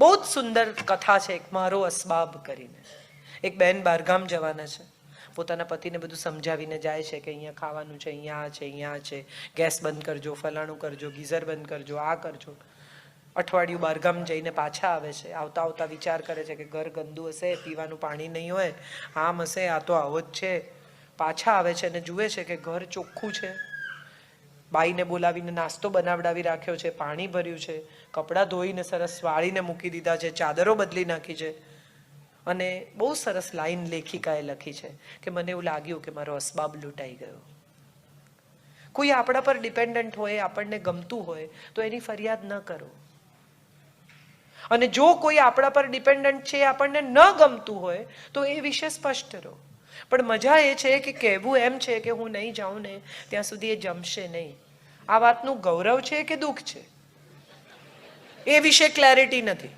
બહુ જ સુંદર કથા છે એક મારો અસબાબ કરીને. એક બહેન બહારગામ જવાના છે, પોતાના પતિને બધું સમજાવીને જાય છે કે અહીંયા ખાવાનું છે, અહીંયા આ છે, અહીંયા આ છે, ગેસ બંધ કરજો, ફલાણું કરજો, ગીઝર બંધ કરજો, આ કરજો. અઠવાડિયું બહારગામ જઈને પાછા આવે છે. આવતા આવતા વિચાર કરે છે કે ઘર ગંદુ હશે, પીવાનું પાણી નહીં હોય, આમ હશે, આ તો આવો જ છે. પાછા આવે છે અને જુએ છે કે ઘર ચોખ્ખું છે, બાઈને બોલાવીને નાસ્તો બનાવડાવી રાખ્યો છે, પાણી ભર્યું છે, કપડાં ધોઈને સરસ વાળીને મૂકી દીધા છે, ચાદરો બદલી નાખી છે. અને બહુ સરસ લાઈન લેખિકાએ લખી છે કે મને એવું લાગ્યું કે મારો અસબાબ લૂંટાઈ ગયો. કોઈ આપણા પર ડિપેન્ડન્ટ હોય, આપણને ગમતું હોય તો એની ફરિયાદ ન કરો. અને જો કોઈ આપણા પર ડિપેન્ડન્ટ છે, આપણને ન ગમતું હોય તો એ વિશે સ્પષ્ટ રહો. પણ મજા એ છે કે કહેવું એમ છે કે હું નહીં જાઉં ને ત્યાં સુધી એ જમશે નહીં. આ વાતનું ગૌરવ છે કે દુઃખ છે એ વિશે ક્લેરિટી નથી.